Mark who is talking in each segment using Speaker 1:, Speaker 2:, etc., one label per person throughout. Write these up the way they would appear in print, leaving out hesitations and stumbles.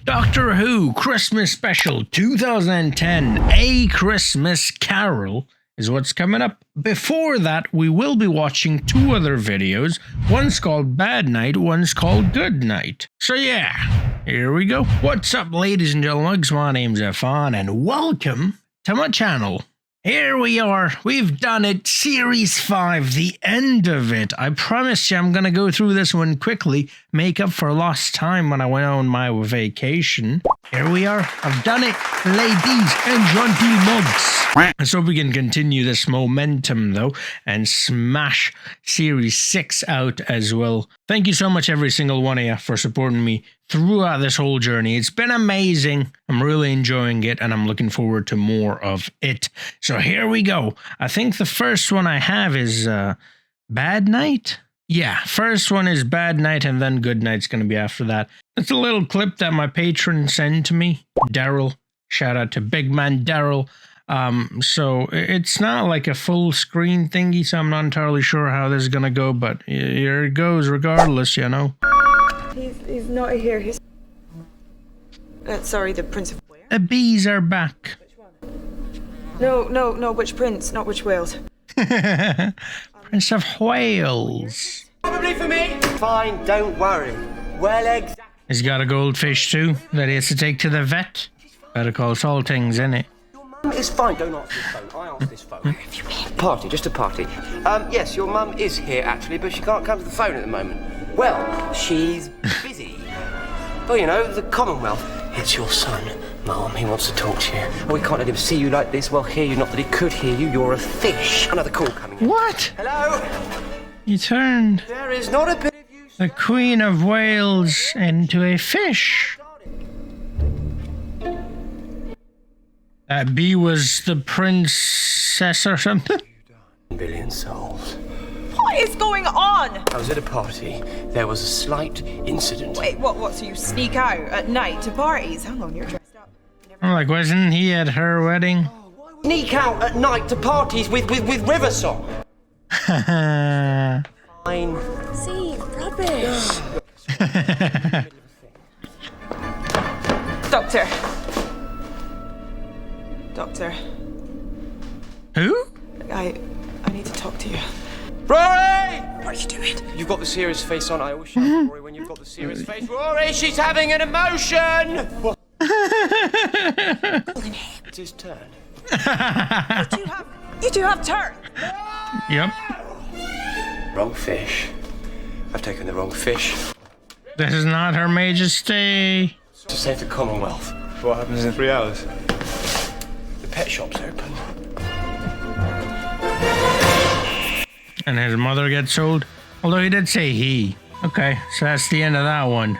Speaker 1: Doctor Who Christmas Special 2010, A Christmas Carol is what's coming up. Before that, we will be watching two other videos. One's called Bad Night, one's called Good Night. So yeah, here we go. What's up, ladies and gentlemen? My name's Affan, and welcome to my channel. Here we are. We've done it. Series 5, the end of it. I promise you I'm going to go through this one quickly, make up for lost time when I went on my vacation. Here we are. I've done it, ladies and gentlemen. Let's hope we can continue this momentum, though, and smash Series 6 out as well. Thank you so much, every single one of you, for supporting me throughout this whole journey. It's been amazing. I'm really enjoying it, and I'm looking forward to more of it. So here we go. I think the first one I have is Bad Night. Yeah, first one is Bad Night, and then Good Night's going to be after that. It's a little clip that my patron sent to me, Daryl. Shout out to big man Daryl. So it's not like a full screen thingy, so I'm not entirely sure how this is gonna go, but here it goes regardless, you know.
Speaker 2: He's not here. He's sorry, the Prince of Wales.
Speaker 1: The bees are back.
Speaker 2: Which one? No, which prince, not which Wales.
Speaker 1: Prince of Wales.
Speaker 3: Probably for me. Fine, don't worry. Well, exactly.
Speaker 1: He's got a goldfish too that he has to take to the vet. Better call Saltings, innit?
Speaker 3: It's fine, don't answer this phone. I answer this phone. Party, just a party. Yes, your mum is here actually, but she can't come to the phone at the moment. Well, she's busy. Well, you know, the Commonwealth. It's your son, Mum. He wants to talk to you. Oh, we can't let him see you like this. Well, hear you. Not that he could hear you. You're a fish. Another call coming in.
Speaker 1: What?
Speaker 3: Hello?
Speaker 1: You turned
Speaker 3: There is not a bit of you.
Speaker 1: the Queen of Wales into a fish. That bee was the princess or something?
Speaker 3: Billion souls.
Speaker 2: What is going on?
Speaker 3: I was at a party. There was a slight incident.
Speaker 2: Wait, what? So you sneak out at night to parties? Hang on, you're dressed up.
Speaker 1: I'm like, wasn't he at her wedding?
Speaker 3: Sneak out at night to parties with River Song. Fine.
Speaker 2: See, rubbish. Doctor.
Speaker 1: Who?
Speaker 2: I need to talk to you.
Speaker 3: Rory!
Speaker 2: What are you doing?
Speaker 3: You've got the serious face on. I always shout at Rory when you've got the serious face. Rory, she's having an emotion! It's his turn.
Speaker 2: You two have turn.
Speaker 1: Yep.
Speaker 3: Wrong fish. I've taken the wrong fish.
Speaker 1: This is not Her Majesty.
Speaker 3: To save the Commonwealth.
Speaker 4: What happens in 3 hours?
Speaker 3: The pet shop's open.
Speaker 1: And his mother gets sold. Although he did say he. Okay, so that's the end of that one.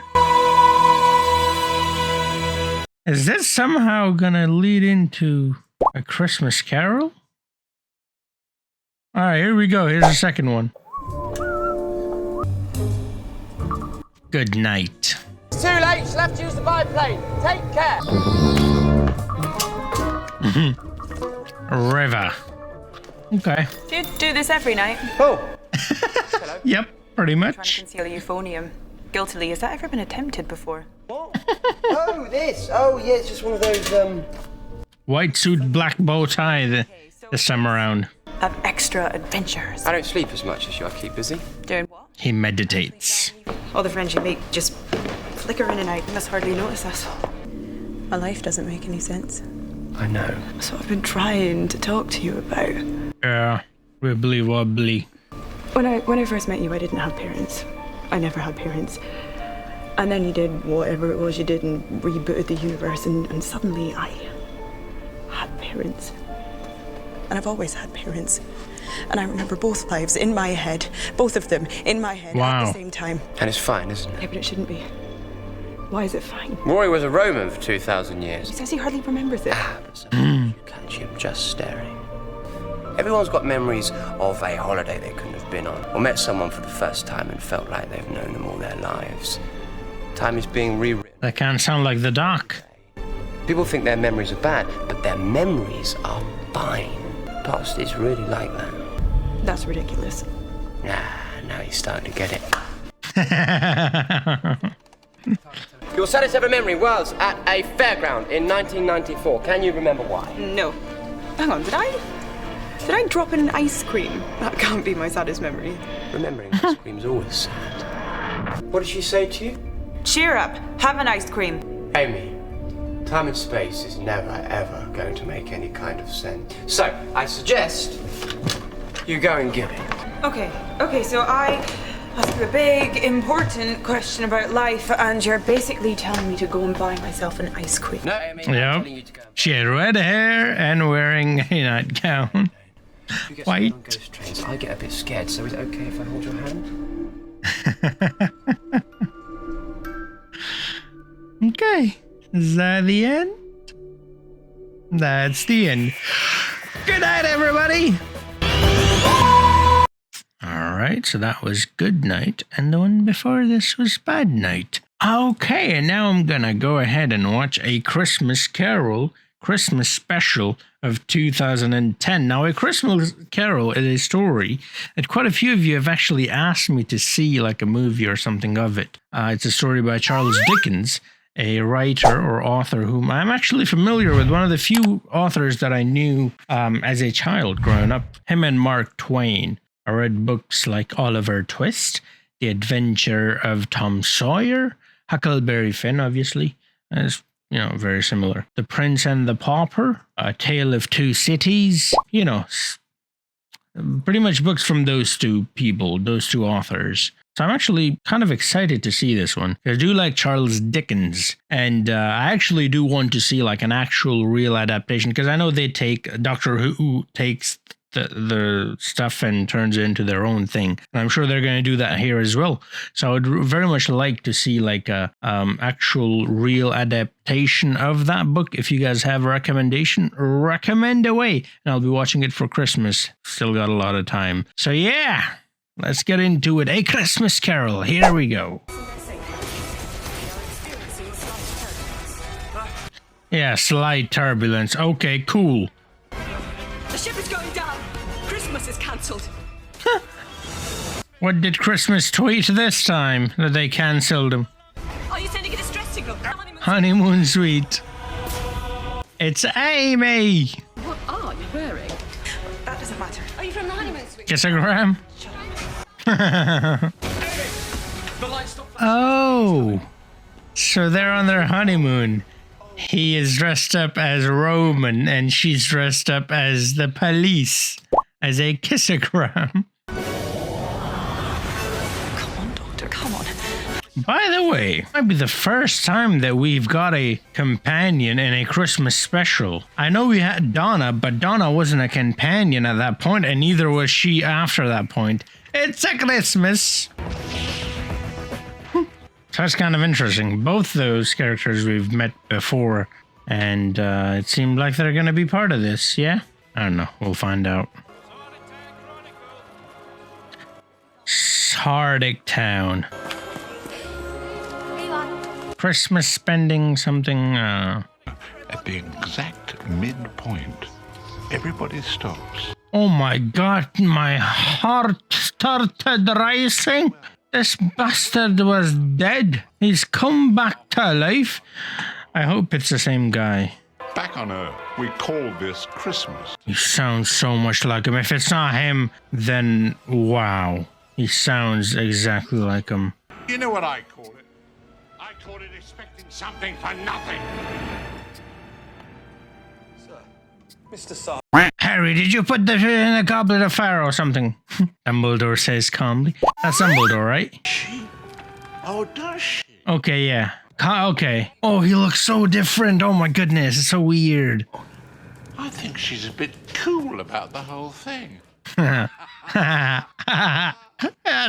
Speaker 1: Is this somehow gonna lead into A Christmas Carol? Alright, here we go. Here's the second one. Good Night.
Speaker 3: It's too late. She'll have to use the biplane. Take care.
Speaker 1: River. Okay.
Speaker 2: Do you do this every night?
Speaker 3: Oh.
Speaker 1: Yep, pretty
Speaker 2: Trying to
Speaker 1: much.
Speaker 2: conceal euphonium guiltily. Has that ever been attempted before?
Speaker 3: What? Oh, this. Oh, yeah, it's just one of those,
Speaker 1: White suit, black bow tie this time around.
Speaker 2: Of extra adventures.
Speaker 3: I don't sleep as much as you. I keep busy.
Speaker 2: Doing what?
Speaker 1: He meditates.
Speaker 2: All the friends you make just flicker in and out. You must hardly notice us. My life doesn't make any sense.
Speaker 3: I know.
Speaker 2: That's what I've been trying to talk to you about.
Speaker 1: Yeah, wibbly wobbly.
Speaker 2: When I first met you, I didn't have parents. I never had parents. And then you did whatever it was you did and rebooted the universe, and suddenly I had parents. And I've always had parents. And I remember both lives in my head, both of them in my head at the same time.
Speaker 3: And it's fine, isn't it?
Speaker 2: Yeah, but it shouldn't be. Why is it fine?
Speaker 3: Rory was a Roman for 2,000 years.
Speaker 2: He says he hardly remembers it.
Speaker 3: But sometimes you catch him just staring. Everyone's got memories of a holiday they couldn't have been on, or met someone for the first time and felt like they've known them all their lives. Time is being rewritten.
Speaker 1: That can't sound like the doc.
Speaker 3: People think their memories are bad, but their memories are fine. Past is really like that.
Speaker 2: That's ridiculous.
Speaker 3: Nah, now he's starting to get it. Your saddest ever memory was at a fairground in 1994. Can you remember why?
Speaker 2: No. Hang on, did I drop in an ice cream? That can't be my saddest memory.
Speaker 3: Remembering ice cream's always sad. What did she say to you?
Speaker 2: Cheer up. Have an ice cream.
Speaker 3: Amy, time and space is never, ever going to make any kind of sense. So, I suggest you go and give it.
Speaker 2: Okay, so I ask you a big, important question about life, and you're basically telling me to go and buy myself an ice cream.
Speaker 3: No, Amy, I'm
Speaker 1: Yep.
Speaker 3: telling you to go.
Speaker 1: She had red hair and wearing a nightgown.
Speaker 3: You get
Speaker 1: White.
Speaker 3: on ghost trains. I get a bit scared, so is it okay if I hold your hand?
Speaker 1: Okay. Is that the end? That's the end. Good night, everybody. Alright, so that was Good Night, and the one before this was Bad Night. Okay, and now I'm gonna go ahead and watch A Christmas Carol Christmas special of 2010. Now, A Christmas Carol is a story that quite a few of you have actually asked me to see, like a movie or something of it. It's a story by Charles Dickens, a writer or author whom I'm actually familiar with, one of the few authors that I knew as a child growing up, him and Mark Twain. I read books like Oliver Twist, The Adventure of Tom Sawyer, Huckleberry Finn, obviously, as you know, very similar. The Prince and the Pauper, A Tale of Two Cities, you know, pretty much books from those two people, those two authors. So I'm actually kind of excited to see this one. I do like Charles Dickens, and I actually do want to see like an actual real adaptation, because I know they take, Doctor Who takes the stuff and turns it into their own thing, and I'm sure they're going to do that here as well. So I would very much like to see like a actual real adaptation of that book. If you guys have a recommendation, recommend away, and I'll be watching it for Christmas. Still got a lot of time, so yeah, let's get into it. A Christmas Carol, here we go. Yeah, slight turbulence. Okay, cool.
Speaker 4: The ship is going down. Christmas is cancelled.
Speaker 1: What did Christmas tweet this time that they cancelled him?
Speaker 4: Are you sending a distress signal?
Speaker 1: Honeymoon suite. It's Amy.
Speaker 4: What are you wearing?
Speaker 2: That doesn't matter.
Speaker 4: Are you from the honeymoon suite?
Speaker 1: Kissogram. Oh, so they're on their honeymoon. He is dressed up as Roman, and she's dressed up as the police, as a kissogram.
Speaker 4: Come on, Doctor, come on.
Speaker 1: By the way, it might be the first time that we've got a companion in a Christmas special. I know we had Donna, but Donna wasn't a companion at that point, and neither was she after that point. It's a Christmas. So that's kind of interesting. Both those characters we've met before, and it seemed like they're going to be part of this, yeah? I don't know. We'll find out. Sardic Town. Christmas spending something,
Speaker 5: At the exact midpoint, everybody stops.
Speaker 1: Oh my god, my heart started racing. This bastard was dead. He's come back to life. I hope it's the same guy.
Speaker 5: Back on Earth, we call this Christmas.
Speaker 1: He sounds so much like him. If it's not him, then wow. He sounds exactly like him.
Speaker 5: You know what I call it? I call it expecting something for nothing.
Speaker 6: Mr. Sar.
Speaker 1: Harry, did you put the in a goblet of fire or something? Dumbledore says calmly. That's Dumbledore, right?
Speaker 5: Oh, does she?
Speaker 1: Okay, yeah. Okay. Oh, he looks so different. Oh my goodness, it's so weird.
Speaker 5: I think she's a bit cool about the whole thing.
Speaker 1: That's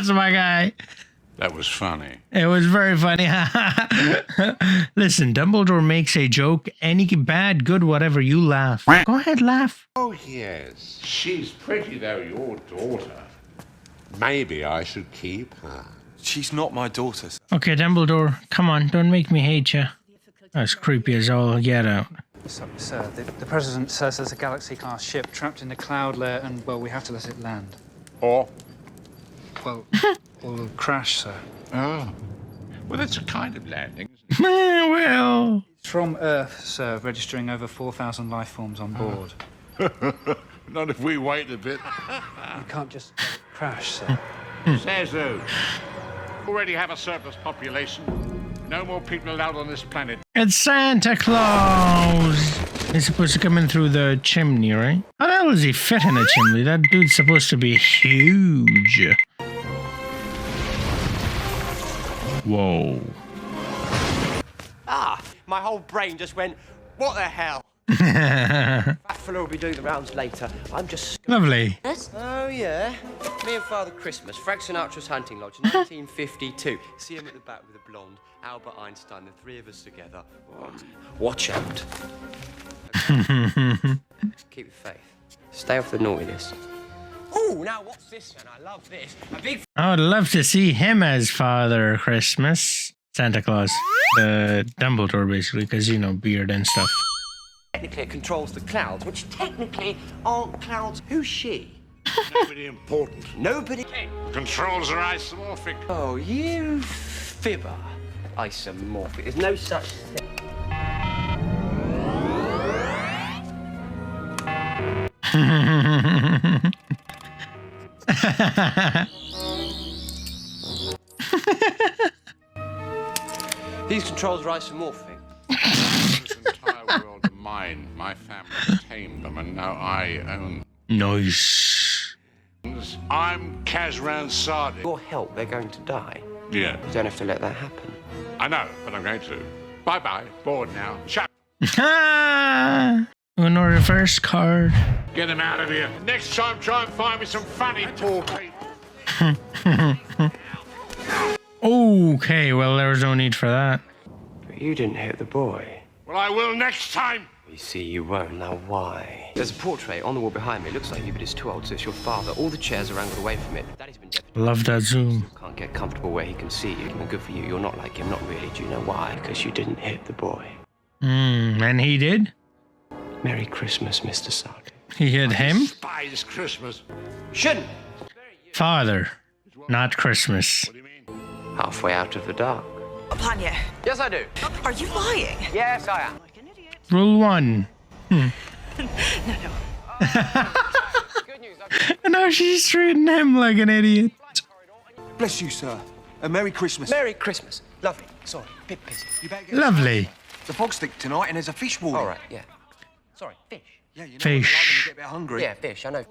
Speaker 1: my guy.
Speaker 5: That was funny.
Speaker 1: It was very funny. Listen, Dumbledore makes a joke, any bad, good, whatever, you laugh. Go ahead, laugh.
Speaker 5: Oh, yes. She's pretty, though, your daughter. Maybe I should keep her.
Speaker 6: She's not my daughter, sir.
Speaker 1: Okay, Dumbledore, come on, don't make me hate you. That's creepy as all get out.
Speaker 7: Sir, the President says there's a Galaxy-class ship trapped in the cloud layer and, well, we have to let it land.
Speaker 5: Or?
Speaker 7: Well, or it'll crash, sir.
Speaker 5: Oh. Well, that's a kind of landing, isn't
Speaker 1: Well,
Speaker 7: It's from Earth, sir, registering over 4,000 life forms on board.
Speaker 5: Not if we wait a bit.
Speaker 7: You can't just let it crash, sir.
Speaker 5: Says who? Already have a surplus population. No more people allowed on this planet.
Speaker 1: it's Santa Claus. He's supposed to come in through the chimney, right? How the hell does he fit in a chimney? That dude's supposed to be huge. Whoa.
Speaker 3: Ah, my whole brain just went, what the hell? That fella will be doing the rounds later. I'm just...
Speaker 1: Lovely.
Speaker 3: Oh, yeah. Me and Father Christmas, Frank Sinatra's hunting lodge, 1952. See him at the back with the blonde, Albert Einstein, the three of us together. Watch out. Keep the faith. Stay off the naughtiness. Oh, now what's this then? I love this. A big...
Speaker 1: I would love to see him as Father Christmas. Santa Claus. Dumbledore, basically, because, you know, beard and stuff.
Speaker 3: Technically, it controls the clouds, which technically aren't clouds. Who's she?
Speaker 5: Nobody important.
Speaker 3: Nobody.
Speaker 5: Controls are isomorphic.
Speaker 3: Oh, you fibber. Isomorphic. There's no such thing. These controls are isomorphic.
Speaker 5: This entire world of mine. My family tamed them, and now I own
Speaker 1: Nice.
Speaker 5: them. I'm Kazran Sardik.
Speaker 3: Your help, they're going to die.
Speaker 5: Yeah,
Speaker 3: You don't have to let that happen.
Speaker 5: I know, but I'm going to. Bye-bye. Bored now. Shut.
Speaker 1: Ah! Uno reverse card.
Speaker 5: Get him out of here. Next time, try and find me some funny poor people.
Speaker 1: Okay, well, there was no need for that.
Speaker 3: But you didn't hit the boy.
Speaker 5: Well, I will next time.
Speaker 3: You see, you won't. Now, why? There's a portrait on the wall behind me. It looks like you, but it's too old, so it's your father. All the chairs are angled away from it. Daddy's been dead.
Speaker 1: Love that zoom.
Speaker 3: Can't get comfortable where he can see you. And good for you. You're not like him. Not really. Do you know why? Because you didn't hit the boy.
Speaker 1: And he did?
Speaker 3: Merry Christmas, Mr. Sardik.
Speaker 1: He hit him?
Speaker 5: Despise Christmas.
Speaker 3: Shouldn't.
Speaker 1: Father, not Christmas.
Speaker 5: What do you mean?
Speaker 3: Halfway out of the dark.
Speaker 4: Plan you.
Speaker 3: Yes, I do.
Speaker 4: Are you lying?
Speaker 3: Yes, I am.
Speaker 4: Like an idiot.
Speaker 1: Rule 1.
Speaker 3: Good news.
Speaker 1: And now she's treating him like an idiot.
Speaker 6: Bless you, sir. A Merry Christmas.
Speaker 3: Merry Christmas. Lovely. Sorry, bit busy.
Speaker 6: You better get
Speaker 1: Lovely.
Speaker 6: the fog's thick tonight, and there's a fish warning.
Speaker 3: All right, yeah. Sorry, fish.
Speaker 6: Yeah, you know
Speaker 1: Fish.
Speaker 6: When they get a bit hungry.
Speaker 3: Yeah, fish, I know.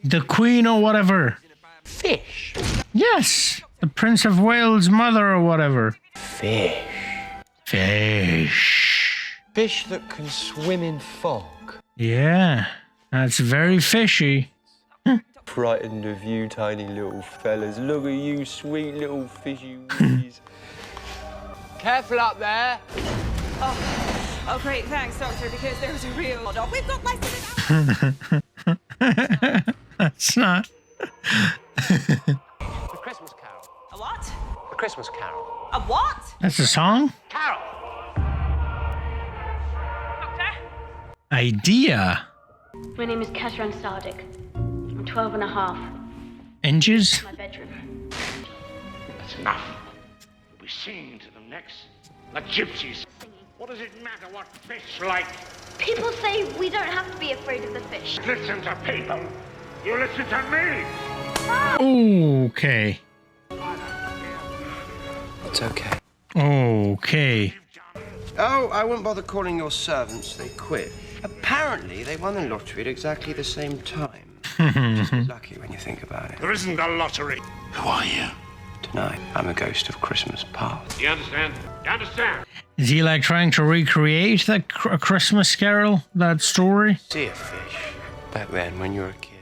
Speaker 1: The Queen or whatever.
Speaker 3: Fish.
Speaker 1: Yes. The Prince of Wales' mother or whatever.
Speaker 3: Fish.
Speaker 1: Fish.
Speaker 3: Fish that can swim in fog.
Speaker 1: Yeah. That's very fishy.
Speaker 3: Frightened of you, tiny little fellas. Look at you, sweet little fishy wees. Careful up there.
Speaker 4: Oh, great. Thanks, Doctor, because there's a real... Oh, we've got less than an
Speaker 1: That's not.
Speaker 3: The Christmas Carol.
Speaker 4: A what?
Speaker 3: The Christmas Carol.
Speaker 4: A what?
Speaker 1: That's a song?
Speaker 3: Carol!
Speaker 4: Doctor?
Speaker 1: Idea.
Speaker 8: My name is Kazran Sardik. I'm 12 and a half.
Speaker 1: Inches?
Speaker 8: My bedroom.
Speaker 5: That's enough. You'll be singing to them next. Like gypsies. What does it matter what fish like?
Speaker 8: People say we don't have to be afraid of the fish.
Speaker 5: Listen to people. You listen to me.
Speaker 1: Okay.
Speaker 3: It's okay.
Speaker 1: Okay.
Speaker 3: Oh, I wouldn't bother calling your servants. They quit. Apparently, they won the lottery at exactly the same time. Lucky when you think about it.
Speaker 5: There isn't a lottery. Who are you?
Speaker 3: Tonight, I'm a ghost of Christmas past.
Speaker 5: You understand? You understand?
Speaker 1: Is he like trying to recreate that Christmas Carol, that story?
Speaker 3: See a fish back then when you were a kid.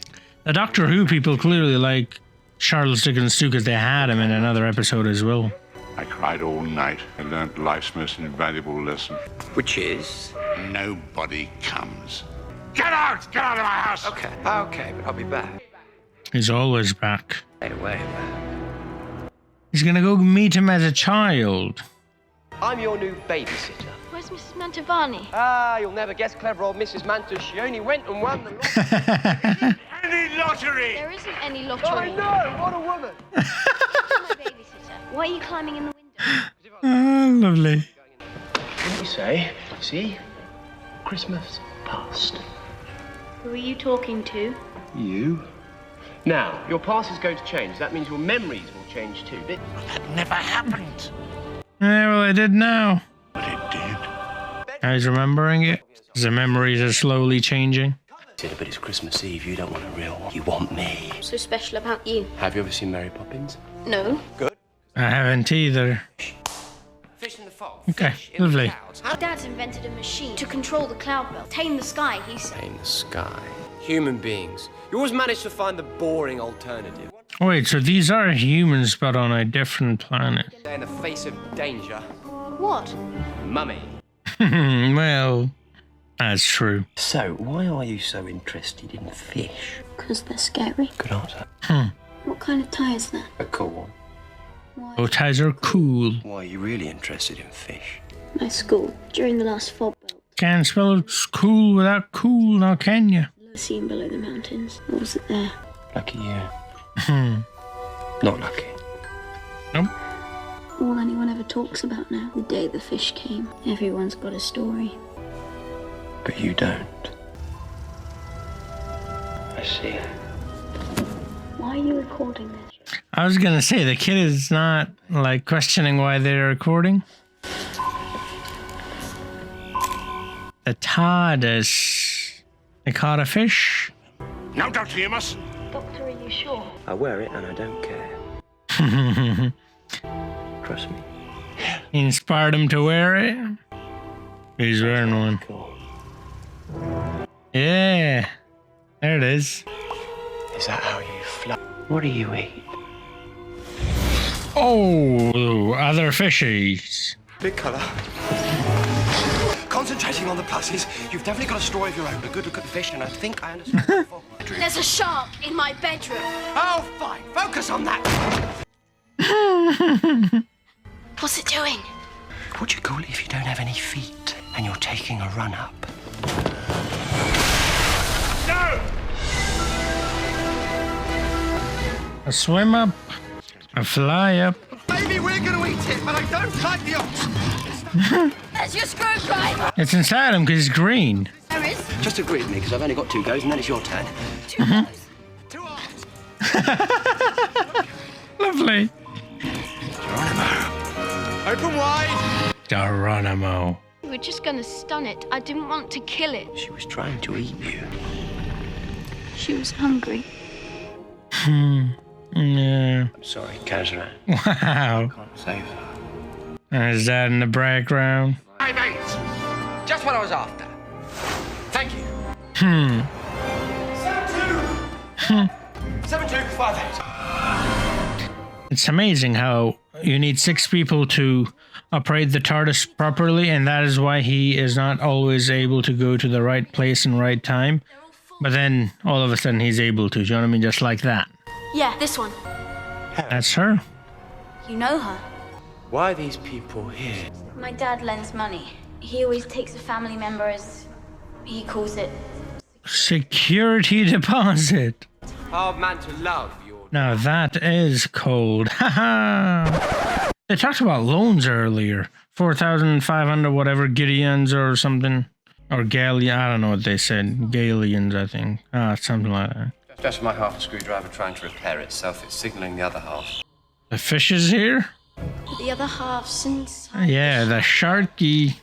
Speaker 1: The Doctor Who people clearly like Charles Dickens too, because they had him in another episode as well.
Speaker 5: I cried all night and learned life's most invaluable lesson.
Speaker 3: Which is?
Speaker 5: Nobody comes. Get out! Get out of my house!
Speaker 3: Okay, but I'll be back.
Speaker 1: He's always back.
Speaker 3: Stay away, man.
Speaker 1: He's gonna go meet him as a child.
Speaker 3: I'm your new babysitter.
Speaker 8: Where's Mrs. Mantovani?
Speaker 3: Ah, you'll never guess clever old Mrs. Mantus. She only went and won the lottery.
Speaker 5: Any lottery!
Speaker 8: There isn't any lottery.
Speaker 3: I know! What a woman!
Speaker 8: You're my babysitter. Why are you climbing in the window?
Speaker 1: Ah, lovely.
Speaker 3: What do you say? See? Christmas past.
Speaker 8: Who are you talking to?
Speaker 3: You? Now, your past is going to change. That means your memories will change too.
Speaker 5: That never happened.
Speaker 1: Yeah, well, it did now.
Speaker 5: But it did.
Speaker 1: I was remembering it. The memories are slowly changing.
Speaker 3: But it's Christmas Eve. You don't want a real one. You want me.
Speaker 8: What's so special about you?
Speaker 3: Have you ever seen Mary Poppins?
Speaker 8: No.
Speaker 3: Good.
Speaker 1: I haven't either.
Speaker 3: Fish in the fog.
Speaker 1: Okay,
Speaker 3: Fish in the
Speaker 1: lovely.
Speaker 3: clouds.
Speaker 8: Dad's invented a machine to control the cloud belt, tame the sky, he said.
Speaker 3: In the sky. Human beings. You always manage to find the boring alternative.
Speaker 1: Wait, so these are humans, but on a different planet.
Speaker 3: In the face of danger.
Speaker 8: What?
Speaker 3: Mummy.
Speaker 1: Well, that's true.
Speaker 3: So, why are you so interested in fish?
Speaker 8: Because they're scary.
Speaker 3: Good answer.
Speaker 8: What kind of tie is that?
Speaker 3: A cool one.
Speaker 8: Why?
Speaker 1: Bow ties are cool.
Speaker 3: Why are you really interested in fish?
Speaker 8: My school, during the last fog belt.
Speaker 1: Can't spell cool without cool, now can you?
Speaker 8: Seen below the mountains. Or was it there?
Speaker 3: Lucky you. Not lucky.
Speaker 1: Nope.
Speaker 8: All anyone ever talks about now. The day the fish came. Everyone's got a story.
Speaker 3: But you don't. I see.
Speaker 8: Why are you recording this?
Speaker 1: I was gonna say, the kid is not, like, questioning why they're recording. The TARDIS. They caught a fish?
Speaker 5: Now, Dr. Emus.
Speaker 8: Doctor, are you sure?
Speaker 3: I wear it and I don't care. Trust me.
Speaker 1: He inspired him to wear it? He's wearing one.
Speaker 3: Cool.
Speaker 1: Yeah. There it is.
Speaker 3: Is that how you fly? What do you eat?
Speaker 1: Oh, other fishies.
Speaker 6: Big colour. Concentrating on the pluses, you've definitely got a story of your own.
Speaker 3: A good look at the fish, and I think I understand.
Speaker 8: There's a shark in my bedroom.
Speaker 6: Oh, fine. Focus on that.
Speaker 8: What's it doing?
Speaker 3: What do you call it if you don't have any feet and you're taking a run up?
Speaker 5: No!
Speaker 1: A swim up. A fly up.
Speaker 6: Maybe we're going to eat it, but I don't like the odds.
Speaker 8: There's your screwdriver.
Speaker 1: It's inside him because it's green.
Speaker 8: There is.
Speaker 3: Just agree with me, because I've only got 2 goes, and then it's your turn.
Speaker 8: 2 goes.
Speaker 6: 2 arms.
Speaker 1: Lovely.
Speaker 6: Open wide.
Speaker 1: Geronimo.
Speaker 8: We were just gonna stun it. I didn't want to kill it.
Speaker 3: She was trying to eat you.
Speaker 8: She was hungry.
Speaker 1: Yeah.
Speaker 3: I'm sorry, Kazran.
Speaker 1: Wow.
Speaker 3: Can't save her.
Speaker 1: Is that in the background?
Speaker 3: Hey, mate! Just what I was after. Thank you.
Speaker 6: 7258.
Speaker 1: It's amazing how you need 6 people to operate the TARDIS properly, and that is why he is not always able to go to the right place and right time. But then, all of a sudden, he's able to. Do you know what I mean? Just like that.
Speaker 8: Yeah, this one.
Speaker 1: That's her.
Speaker 8: You know her.
Speaker 3: Why are these people here?
Speaker 8: My dad lends money. He always takes a family member as he calls it.
Speaker 1: Security deposit.
Speaker 3: Hard man to love, your...
Speaker 1: Now that is cold. Haha. They talked about loans earlier. 4,500 whatever Gideons or something. Or Galleon. I don't know what they said. Galleons, I think. Something like that.
Speaker 3: Just my half a screwdriver trying to repair itself. It's signalling the other half.
Speaker 1: The fish is here?
Speaker 8: The other half's inside.
Speaker 1: Yeah, the sharky.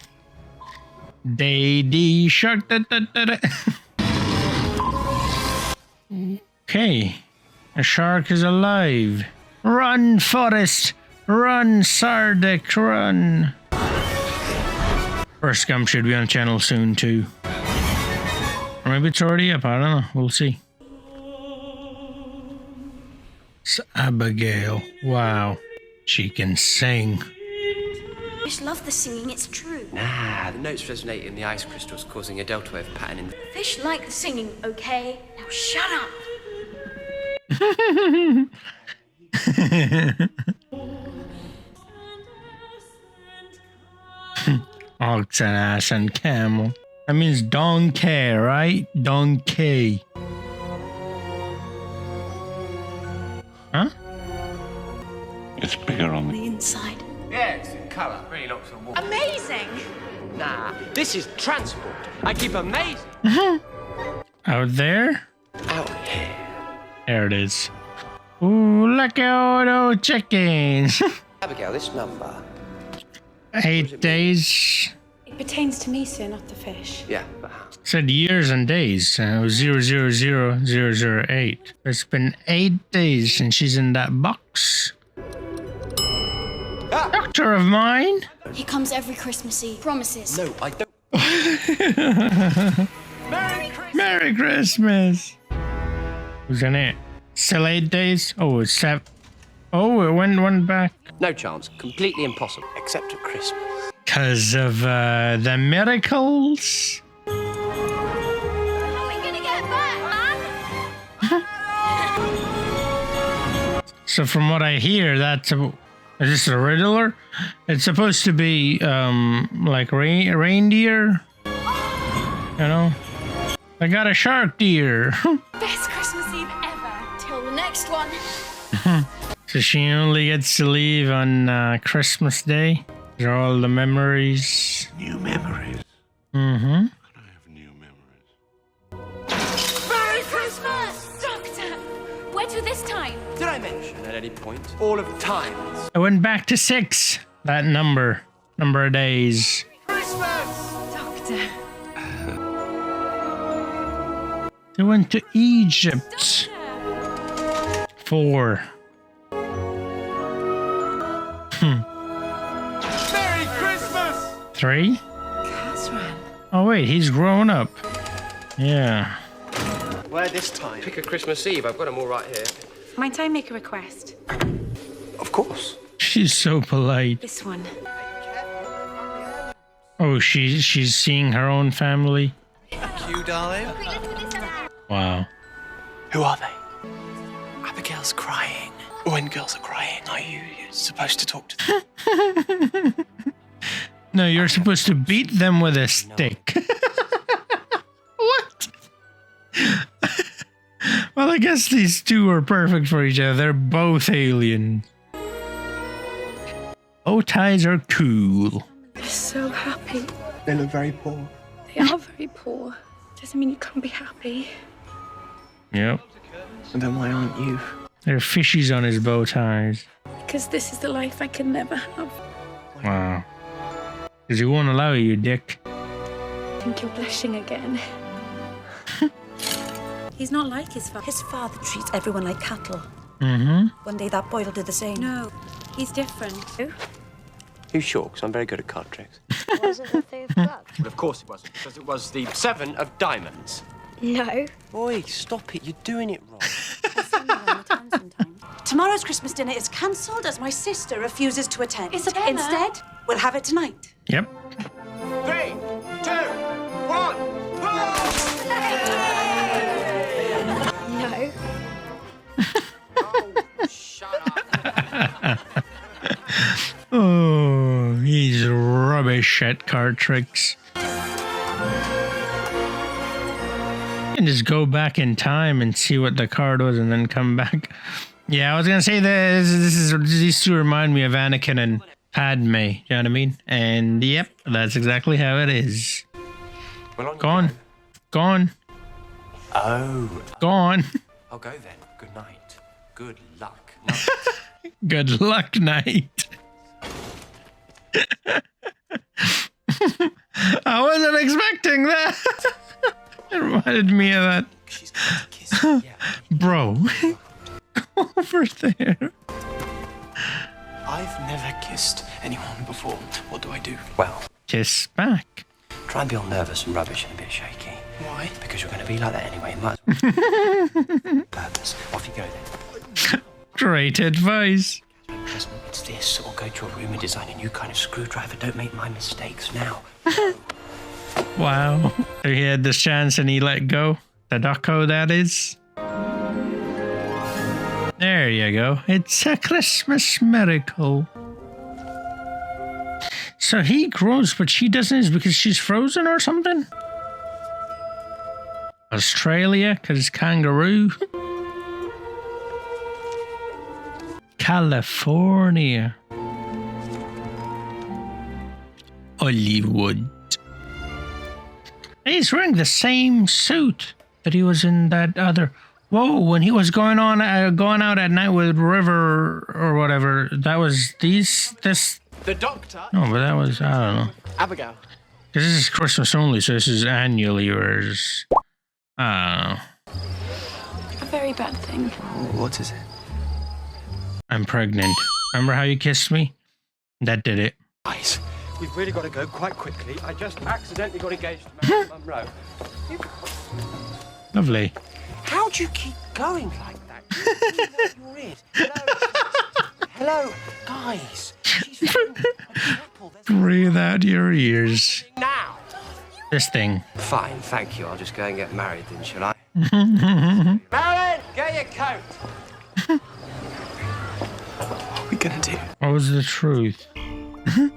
Speaker 1: Day shark. Da, da, da, da. Okay. A shark is alive. Run, Forrest. Run, Sardic, run. First Scum should be on channel soon, too. Or maybe it's already up. I don't know. We'll see. It's Abigail. Wow. She can sing.
Speaker 8: I just love the singing, it's true.
Speaker 3: Nah, the notes resonate in the ice crystals, causing a delta wave pattern in the...
Speaker 8: Fish like the singing, okay? Now shut up.
Speaker 1: Ox and ass and camel. That means donkey, right? Donkey. Huh?
Speaker 5: It's bigger on
Speaker 8: The inside.
Speaker 3: Yeah, it's in colour. Really knocks on water.
Speaker 4: Amazing!
Speaker 3: Nah, this is transport. I keep amazing.
Speaker 1: Out there?
Speaker 3: Out here.
Speaker 1: There it is. Ooh, look at all those chickens.
Speaker 3: Abigail, this number.
Speaker 1: 8 days.
Speaker 9: It pertains to me, sir, not the fish.
Speaker 3: Yeah, but how?
Speaker 1: Said years and days. 000008. It's been 8 days since she's in that box. Doctor of mine.
Speaker 8: He comes every Christmas Eve. Promises.
Speaker 3: No, I don't.
Speaker 1: Merry Christmas. Who's in it? Still 8 days? Oh, it's 7. Oh, it went back.
Speaker 3: No chance. Completely impossible. Except at Christmas.
Speaker 1: Because of the miracles?
Speaker 8: How are we gonna get back, man?
Speaker 1: So from what I hear, that's is this a riddler? It's supposed to be like reindeer. You know, I got a shark deer.
Speaker 8: Best Christmas Eve ever. Till the next one.
Speaker 1: So she only gets to leave on Christmas Day. These are all the memories.
Speaker 5: New memories.
Speaker 1: Mm-hmm.
Speaker 5: I have new memories.
Speaker 8: Merry Christmas, Doctor. Where to this time?
Speaker 3: Did I mention at any point all of the times?
Speaker 1: I went back to 6. That number of days.
Speaker 8: Doctor.
Speaker 1: They went to Egypt. 4.
Speaker 6: Merry Christmas!
Speaker 1: 3. Oh wait, he's grown up. Yeah.
Speaker 6: Where this time?
Speaker 3: Pick a Christmas Eve. I've got them all right here.
Speaker 9: Might I make a request?
Speaker 3: Of course.
Speaker 1: She's so polite.
Speaker 9: This one.
Speaker 1: Oh, she's seeing her own family.
Speaker 6: You, darling.
Speaker 1: Wow.
Speaker 6: Who are they? Abigail's crying. When girls are crying, are you supposed to talk to them?
Speaker 1: No, you're supposed to beat them with a stick. What? Well, I guess these two are perfect for each other. They're both aliens. Bow ties are cool.
Speaker 9: They're so happy.
Speaker 6: They look very poor.
Speaker 9: They are very poor. Doesn't mean you can't be happy.
Speaker 1: Yep.
Speaker 6: And then why aren't you?
Speaker 1: There are fishies on his bow ties.
Speaker 9: Because this is the life I can never have.
Speaker 1: Wow. Because he won't allow you, dick.
Speaker 9: I think you're blushing again.
Speaker 10: He's not like his father. His father treats everyone like cattle.
Speaker 1: Mm-hmm.
Speaker 10: One day that boy will do the same.
Speaker 9: No, he's different.
Speaker 3: You sure? Because I'm very good at card tricks.
Speaker 8: Wasn't the thing of clubs?
Speaker 3: Well, of course it wasn't, because it was the 7 of diamonds.
Speaker 8: No.
Speaker 3: Boy, stop it. You're doing it wrong.
Speaker 10: Tomorrow's Christmas dinner is cancelled as my sister refuses to attend.
Speaker 9: Isabella?
Speaker 10: Instead, we'll have it tonight.
Speaker 1: Yep.
Speaker 6: 3, 2, 1.
Speaker 8: No.
Speaker 3: Oh, shut up.
Speaker 1: Oh, he's rubbish at card tricks. And just go back in time and see what the card was and then come back. Yeah, I was gonna say that these two remind me of Anakin and Padme, you know what I mean? And yep, that's exactly how it is.
Speaker 3: Well,
Speaker 1: Gone. Gone.
Speaker 3: Oh.
Speaker 1: Gone.
Speaker 3: I'll go then. Good night. Good luck. Night.
Speaker 1: Good luck night. I wasn't expecting that. It reminded me of that.
Speaker 3: She's going to kiss me. Yeah.
Speaker 1: Bro, go over there.
Speaker 6: I've never kissed anyone before. What do I do?
Speaker 3: Well,
Speaker 1: Kiss back.
Speaker 3: try and be all nervous and rubbish and a bit shaky.
Speaker 6: Why?
Speaker 3: Because you're going to be like that anyway. Might as well. Purpose. Off you go then.
Speaker 1: Great advice.
Speaker 3: Present, it's this. Or go to your room and design a new kind of screwdriver. Don't make my mistakes now.
Speaker 1: Wow. He had this chance and he let go. The ducko, that is. There you go. It's a Christmas miracle. So he grows, but she doesn't. Is because she's frozen or something? Australia, because kangaroo. California. Hollywood. He's wearing the same suit that he was in that other. Whoa! When he was going out at night with River or whatever, that was this.
Speaker 6: The doctor.
Speaker 1: No, but that was, I don't know.
Speaker 6: Abigail.
Speaker 1: Because this is Christmas only, so this is annually, whereas I don't know.
Speaker 9: A very bad thing.
Speaker 6: What is it?
Speaker 1: I'm pregnant. Remember how you kissed me? That did it.
Speaker 3: Guys, we've really got to go quite quickly. I just accidentally got engaged to Marilyn Monroe.
Speaker 1: Lovely.
Speaker 3: How do you keep going like that? You know you're it. Hello, guys. She's
Speaker 1: Breathe out your ears.
Speaker 3: now.
Speaker 1: This thing.
Speaker 3: Fine, thank you. I'll just go and get married then, shall I? Marilyn, get your coat.
Speaker 6: What are we gonna do?
Speaker 1: What was the truth? I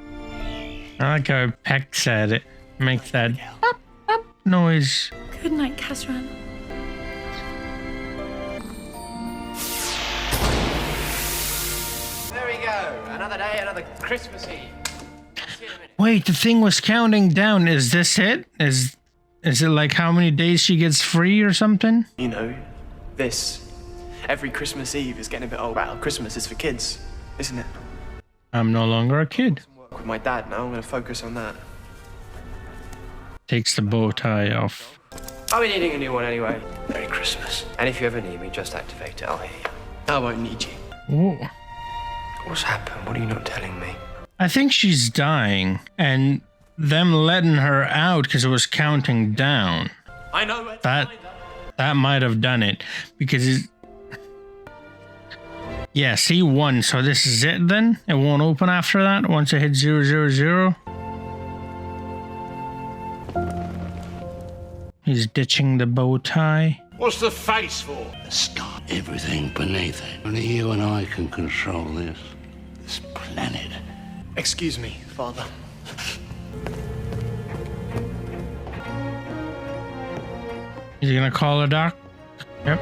Speaker 1: like how Peck said it. Makes that pop, pop noise.
Speaker 9: Good night, Kazran.
Speaker 3: There we go. Another day, another Christmas Eve.
Speaker 1: Wait, the thing was counting down. Is this it? Is it like how many days she gets free or something?
Speaker 6: You know, every Christmas Eve is getting a bit old. Well, Christmas is for kids, isn't it?
Speaker 1: I'm no longer a kid.
Speaker 6: Work with my dad now. I'm gonna focus on that.
Speaker 1: Takes the bow tie off.
Speaker 3: I'll be needing a new one anyway.
Speaker 6: Merry Christmas.
Speaker 3: And if you ever need me, just activate it. I'll hear you.
Speaker 6: I won't need you.
Speaker 1: Whoa.
Speaker 3: What's happened? What are you not telling me?
Speaker 1: I think she's dying, and them letting her out because it was counting down.
Speaker 6: I know
Speaker 1: that might have done it because yeah, see, 1. So this is it then. It won't open after that once it hits 000. He's ditching the bow tie.
Speaker 5: What's the face for?
Speaker 11: The sky, everything beneath it. Only you and I can control this planet.
Speaker 6: Excuse me, Father.
Speaker 1: Is he gonna call a doc? Yep.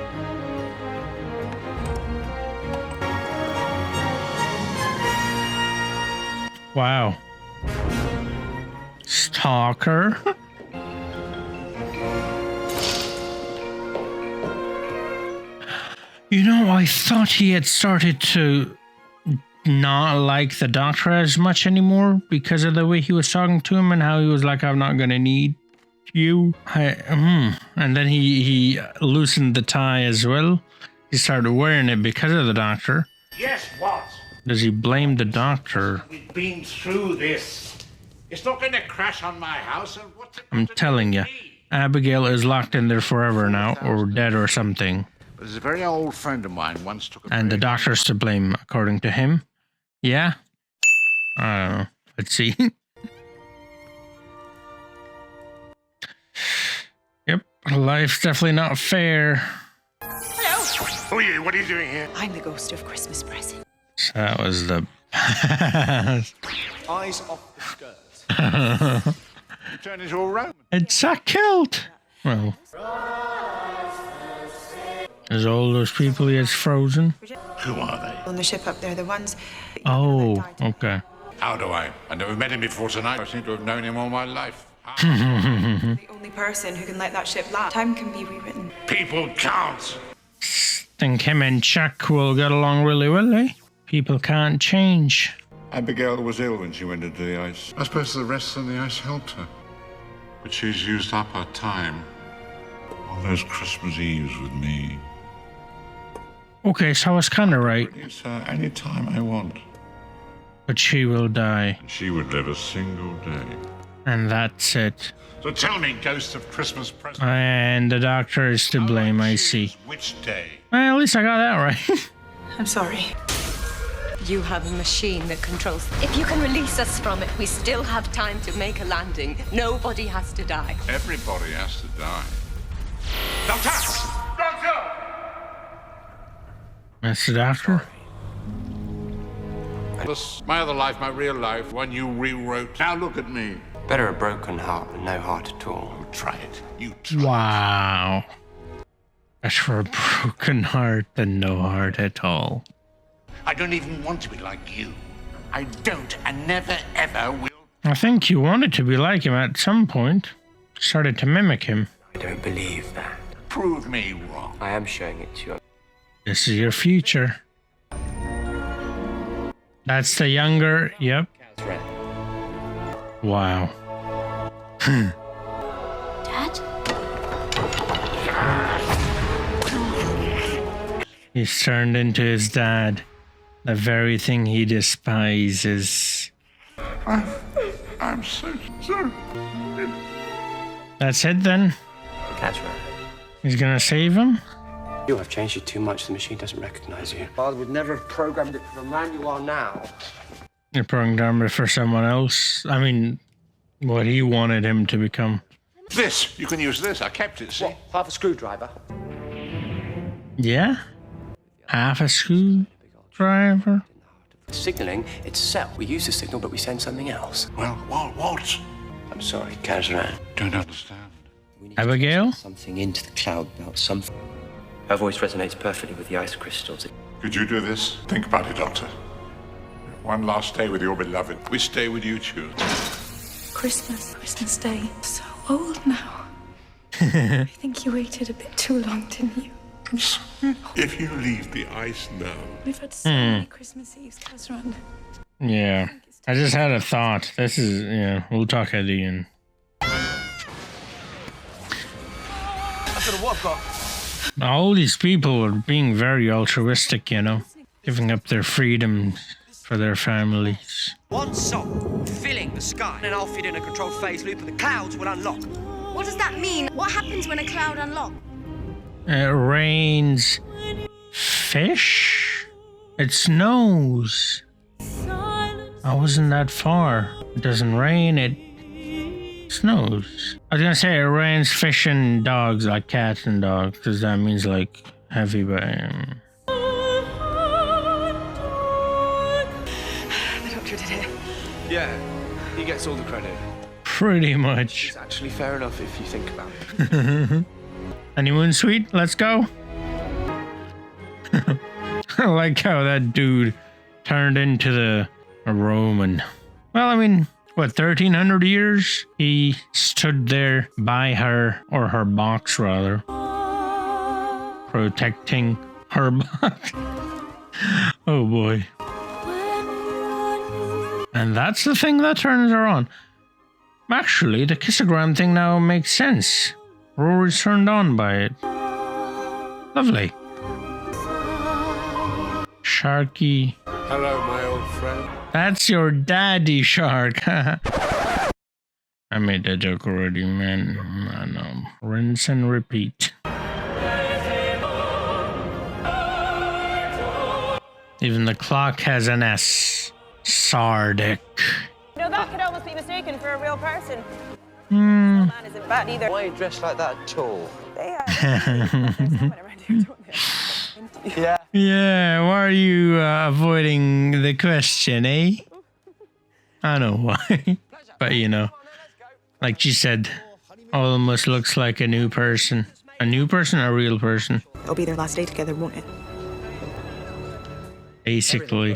Speaker 1: Wow. Stalker. You know, I thought he had started to not like the doctor as much anymore because of the way he was talking to him and how he was like, I'm not gonna need you. And then he loosened the tie as well. He started wearing it because of the doctor.
Speaker 5: Yes, what?
Speaker 1: Does he blame the doctor?
Speaker 5: We've been through this. It's not going to crash on my house. And what's it
Speaker 1: I'm telling you, Abigail is locked in there forever now, or dead or something.
Speaker 11: There's a very old friend of mine once took a...
Speaker 1: And the doctor's to blame, according to him. Yeah? I don't know. Let's see. Yep, life's definitely not fair.
Speaker 5: Hello. Who are you? What are you doing here?
Speaker 10: I'm the ghost of Christmas present.
Speaker 1: So that was the...
Speaker 5: Eyes off the skirt.
Speaker 11: You turn into a Roman.
Speaker 1: It's a kilt! Well... As all those people he has frozen.
Speaker 11: Who are they?
Speaker 2: On the ship up there, the ones...
Speaker 1: Oh, okay.
Speaker 11: How do I? I never met him before tonight. I seem to have known him all my life.
Speaker 2: The only person who can let that ship land. Time can be rewritten.
Speaker 11: People can't.
Speaker 1: Think him and Chuck will get along really well, eh? People can't change.
Speaker 12: Abigail was ill when she went into the ice. I suppose the rest on the ice helped her. But she's used up her time. All those Christmas Eves with me.
Speaker 1: Okay, so I was kind of right.
Speaker 12: It's her any time I want.
Speaker 1: But she will die.
Speaker 12: She would live a single day.
Speaker 1: And that's it.
Speaker 12: So tell me, ghost of Christmas present.
Speaker 1: And the doctor is to blame, I see.
Speaker 12: Which day?
Speaker 1: Well, at least I got that right.
Speaker 2: I'm sorry.
Speaker 10: You have a machine that controls. If you can release us from it, we still have time to make a landing. Nobody has to die.
Speaker 12: Everybody has to die.
Speaker 5: Doctor! Doctor!
Speaker 1: That's the doctor?
Speaker 12: My other life, my real life, one you rewrote. Now look at me.
Speaker 3: Better a broken heart than no heart at all.
Speaker 12: Oh, try it. You try.
Speaker 1: Wow. That's for a broken heart than no heart at all.
Speaker 11: I don't even want to be like you. I don't and never ever will.
Speaker 1: I think you wanted to be like him at some point. started to mimic him.
Speaker 3: I don't believe that.
Speaker 12: Prove me wrong.
Speaker 3: I am showing it to you.
Speaker 1: This is your future. That's the younger. Yep. Wow.
Speaker 8: Dad?
Speaker 1: He's turned into his dad. The very thing he despises.
Speaker 12: I'm so sorry.
Speaker 1: That's it then?
Speaker 3: That's right.
Speaker 1: He's gonna save him?
Speaker 3: You have changed it too much. The machine doesn't recognize you. Father would never have programmed it for the man you are now.
Speaker 1: You programmed it for someone else. I mean, what he wanted him to become.
Speaker 12: This, you can use this. I kept it, see?
Speaker 3: What, half a screwdriver?
Speaker 1: Yeah? Half a screwdriver?
Speaker 3: Signaling itself. We use the signal, but we send something else.
Speaker 12: Well, what?
Speaker 3: I'm sorry, Kazran.
Speaker 12: Don't understand.
Speaker 1: Abigail?
Speaker 3: Something into the cloud about something. Her voice resonates perfectly with the ice crystals.
Speaker 12: Could you do this? Think about it, Doctor. One last day with your beloved. Which day would you choose?
Speaker 9: Christmas Day. So old now. I think you waited a bit too long, didn't you?
Speaker 12: If you leave the ice now.
Speaker 9: We've had so many Christmas Eves, Kazran.
Speaker 1: Yeah. I just had a thought. This is, yeah, we'll talk at the end. All these people are being very altruistic, you know, giving up their freedom for their families.
Speaker 3: One song, filling the sky, and I'll fit in a controlled phase loop and the clouds will unlock.
Speaker 13: What does that mean? What happens when a cloud unlocks?
Speaker 1: It rains fish? It snows. I wasn't that far. It doesn't rain, it snows. I was gonna say it rains fish and dogs, like cats and dogs, because that means like heavy, but
Speaker 9: The doctor did it.
Speaker 6: Yeah, he gets all the credit.
Speaker 1: pretty much.
Speaker 6: It's actually fair enough if you think about it.
Speaker 1: Honeymoon suite, let's go. I like how that dude turned into a Roman. Well, I mean, what, 1300 years? He stood there by her, or her box rather, protecting her box. Oh boy. And that's the thing that turns her on. Actually, the kissogram thing now makes sense. Rory's turned on by it. Lovely. Sharky.
Speaker 12: Hello, my old friend.
Speaker 1: That's your daddy, Shark. I made that joke already, man. I know. Rinse and repeat. Even the clock has an S. Sardic.
Speaker 4: No, that could almost be mistaken for a real person.
Speaker 1: Hmm.
Speaker 4: Man isn't bad either.
Speaker 3: Why are you dressed like that at all?
Speaker 4: They around here, don't they?
Speaker 3: Yeah.
Speaker 1: Yeah, why are you avoiding the question, eh? I know why. But you know, like she said, almost looks like a new person. A new person or a real person?
Speaker 2: It'll be their last day together, won't it?
Speaker 1: Basically.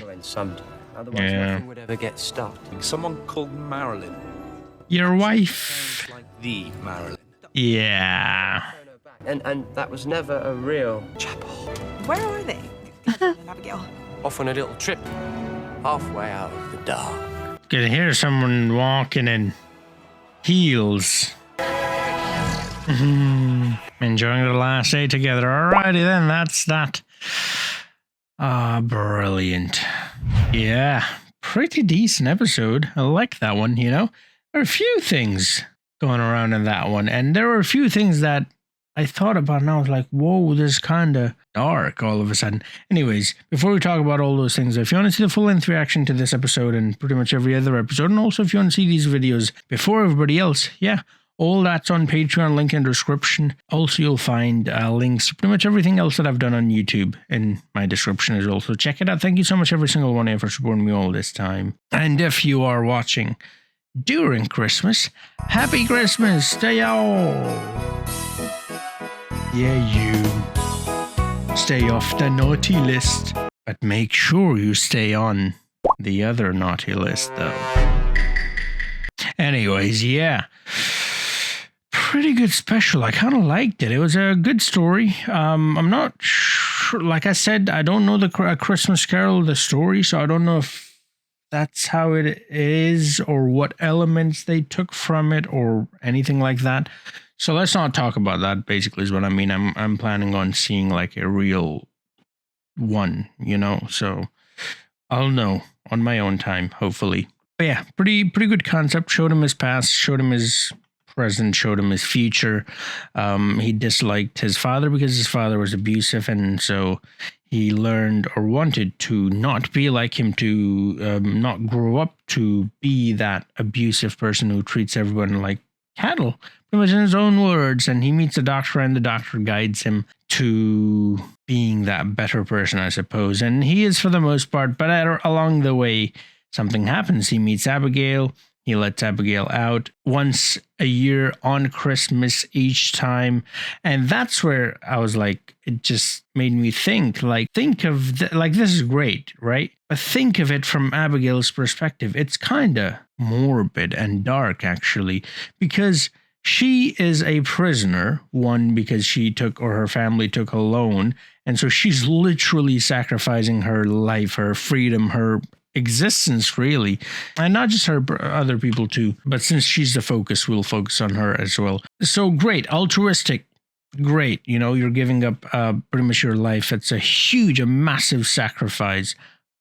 Speaker 3: Otherwise,
Speaker 1: Yeah.
Speaker 3: nothing would ever get started.
Speaker 6: Someone called Marilyn.
Speaker 1: Your wife.
Speaker 6: Like the Marilyn.
Speaker 1: Yeah.
Speaker 3: And that was never a real chapel.
Speaker 2: Where are they? And Abigail.
Speaker 3: Off on a little trip, halfway out of the dark.
Speaker 1: Could hear someone walking in heels. Enjoying the last day together. Alrighty then, that's that. Ah, brilliant. Yeah, pretty decent episode. I like that one, you know. There are a few things going around in that one, and there were a few things that I thought about and I was like, whoa, this is kind of dark all of a sudden. Anyways, before we talk about all those things, if you want to see the full-length reaction to this episode and pretty much every other episode, and also if you want to see these videos before everybody else, yeah, all that's on Patreon, link in the description. Also, you'll find links to pretty much everything else that I've done on YouTube in my description as well. So check it out. Thank you so much, every single one of you, for supporting me all this time. And if you are watching during Christmas, Happy Christmas to y'all. Yeah, you stay off the naughty list, but make sure you stay on the other naughty list, though. Anyways, yeah. pretty good special. I kind of liked it. It was a good story. I'm not sure. Like I said, I don't know A Christmas Carol, the story, so I don't know if that's how it is or what elements they took from it or anything like that. So let's not talk about that, basically, is what I mean. I'm planning on seeing like a real one, you know, so I'll know on my own time, hopefully. But yeah, pretty good concept. Showed him his past, showed him his present, showed him his future. He disliked his father because his father was abusive, and so he learned or wanted to not be like him, to not grow up to be that abusive person who treats everyone like cattle, pretty much in his own words. And he meets a doctor, and the doctor guides him to being that better person, I suppose. And he is for the most part, but along the way, something happens. He meets Abigail. He lets Abigail out once a year on Christmas each time. And that's where I was like, it just made me think of, this is great, right? But think of it from Abigail's perspective. It's kind of morbid and dark, actually, because she is a prisoner, one, because she took, or her family took a loan. And so she's literally sacrificing her life, her freedom, her existence, really, and not just her, other people too, but since she's the focus, we'll focus on her as well. So great, altruistic, great, you know, you're giving up pretty much your life. It's a massive sacrifice,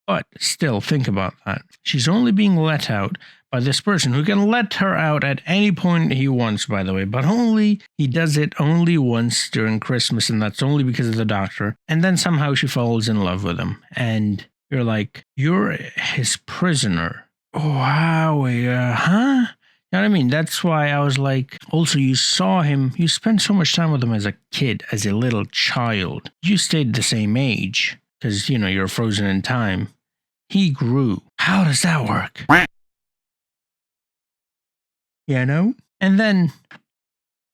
Speaker 1: but still, think about that. She's only being let out by this person who can let her out at any point he wants, by the way, but he does it only once during Christmas, and that's only because of the doctor. And then somehow she falls in love with him, and you're like, you're his prisoner. Wow, huh? You know what I mean? That's why I was like, also, you saw him, you spent so much time with him as a kid, as a little child. You stayed the same age because, you know, you're frozen in time. He grew. How does that work? You know? And then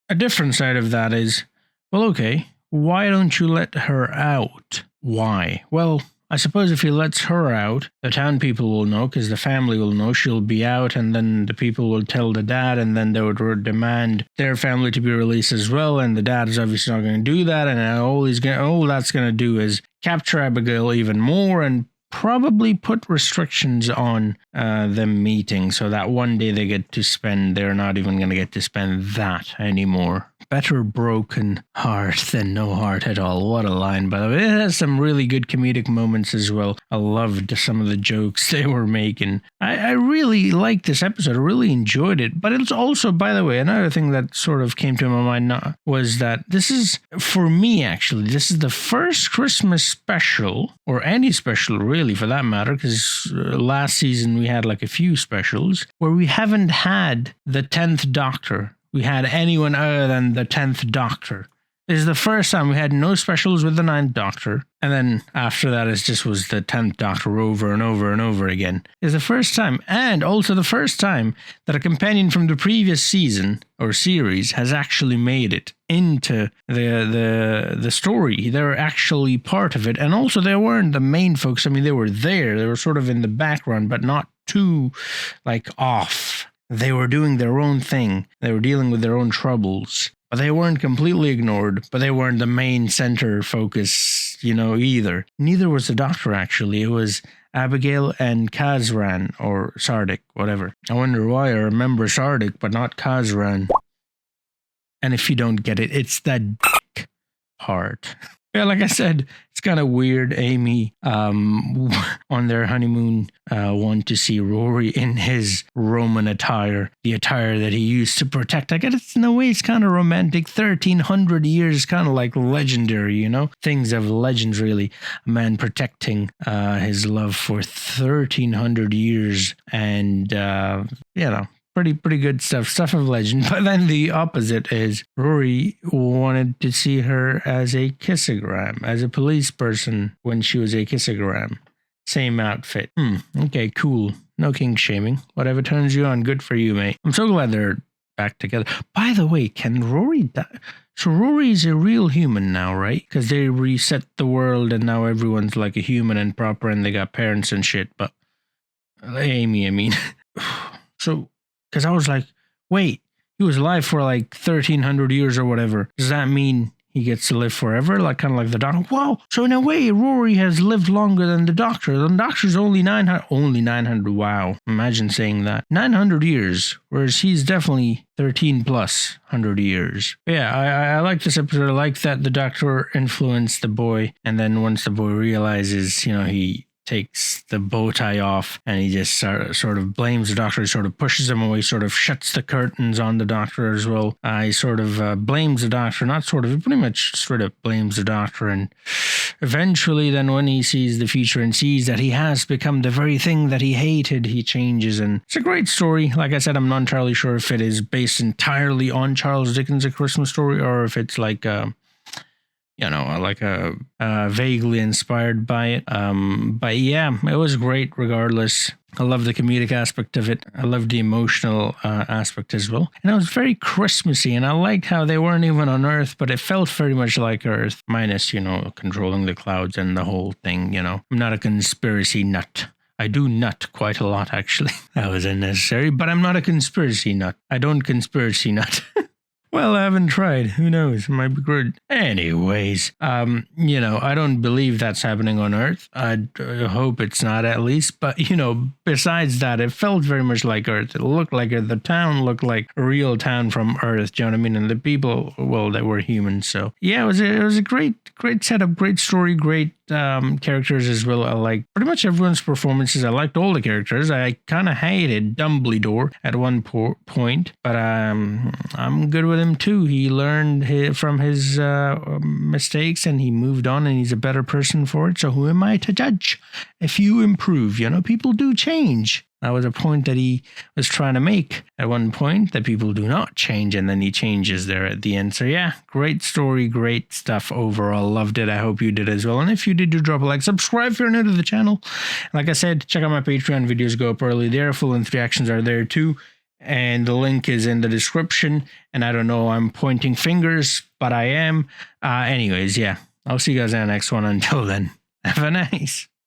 Speaker 1: a different side of that is, well, okay, why don't you let her out? Why? Well, I suppose if he lets her out, the town people will know, because the family will know she'll be out, and then the people will tell the dad, and then they would demand their family to be released as well, and the dad is obviously not going to do that, and all that's going to do is capture Abigail even more and probably put restrictions on them meeting, so that one day they get to spend, they're not even going to get to spend that anymore. Better broken heart than no heart at all. What a line, by the way. It has some really good comedic moments as well. I loved some of the jokes they were making. I really liked this episode. I really enjoyed it. But it's also, by the way, another thing that sort of came to my mind now was that this is, for me actually, this is the first Christmas special, or any special really for that matter, because last season we had like a few specials, where we haven't had the 10th Doctor. We had anyone other than the 10th Doctor. This is the first time we had no specials with the 9th Doctor. And then after that, it just was the 10th Doctor over and over and over again. It's the first time, and also the first time, that a companion from the previous season or series has actually made it into the story. They're actually part of it. And also they weren't the main folks. I mean, they were there. They were sort of in the background, but not too, like, off. They were doing their own thing. They were dealing with their own troubles. But they weren't completely ignored, but they weren't the main center focus, you know, either. Neither was the Doctor, actually. It was Abigail and Kazran, or Sardik, whatever. I wonder why I remember Sardik, but not Kazran. And if you don't get it, it's that dick part. Yeah, like I said, it's kind of weird. Amy, on their honeymoon, want to see Rory in his Roman attire, the attire that he used to protect. I guess it's, in a way, it's kind of romantic. 1,300 years, kind of like legendary, you know? Things of legends, really. A man protecting his love for 1,300 years, and, you know, pretty good stuff of legend. But then the opposite is Rory wanted to see her as a kissogram, as a police person when she was a kissogram. Same outfit. Okay, cool. No kink shaming. Whatever turns you on, good for you, mate. I'm so glad they're back together. By the way, can Rory die? So Rory's a real human now, right? Because they reset the world and now everyone's like a human and proper and they got parents and shit. But Amy, I mean. So, because I was like, wait, he was alive for like 1,300 years or whatever. Does that mean he gets to live forever? Like, kind of like the Doctor. Wow. So in a way, Rory has lived longer than the Doctor. The Doctor's only 900. Only 900. Wow. Imagine saying that. 900 years. Whereas he's definitely 13 plus 100 years. Yeah, I like this episode. I like that the Doctor influenced the boy. And then once the boy realizes, you know, he takes the bow tie off and he just sort of blames the Doctor, sort of pushes him away, sort of shuts the curtains on the Doctor as well. He sort of blames the Doctor, not sort of, he pretty much straight up blames the Doctor. And eventually then when he sees the future and sees that he has become the very thing that he hated, he changes. And it's a great story. Like I said, I'm not entirely sure if it is based entirely on Charles Dickens' A Christmas Story or if it's like you know, like a vaguely inspired by it. But yeah, it was great regardless. I love the comedic aspect of it. I love the emotional aspect as well. And it was very Christmassy, and I liked how they weren't even on Earth, but it felt very much like Earth, minus, you know, controlling the clouds and the whole thing, you know. I'm not a conspiracy nut. I do nut quite a lot, actually. That was unnecessary, but I'm not a conspiracy nut. I don't conspiracy nut. Well, I haven't tried. Who knows? It might be good. Anyways, you know, I don't believe that's happening on Earth. I hope it's not, at least. But, you know, besides that, it felt very much like Earth. It looked like it. The town looked like a real town from Earth. Do you know what I mean? And the people, well, they were humans. So, yeah, it was a great setup, great story, great characters as well. I like pretty much everyone's performances. I liked all the characters. I kind of hated Dumbledore at one point, but I'm good with him too. He learned from his mistakes and he moved on and he's a better person for it. So who am I to judge? If you improve, you know, people do change. That was a point that he was trying to make at one point, that people do not change, and then he changes there at the end. So yeah, great story, great stuff overall. Loved it. I hope you did as well. And if you did, do drop a like, subscribe if you're new to the channel. Like I said, check out my Patreon videos, go up early there. Full length reactions are there too. And the link is in the description. And I don't know, I'm pointing fingers, but I am. Anyways, yeah, I'll see you guys in the next one. Until then, have a nice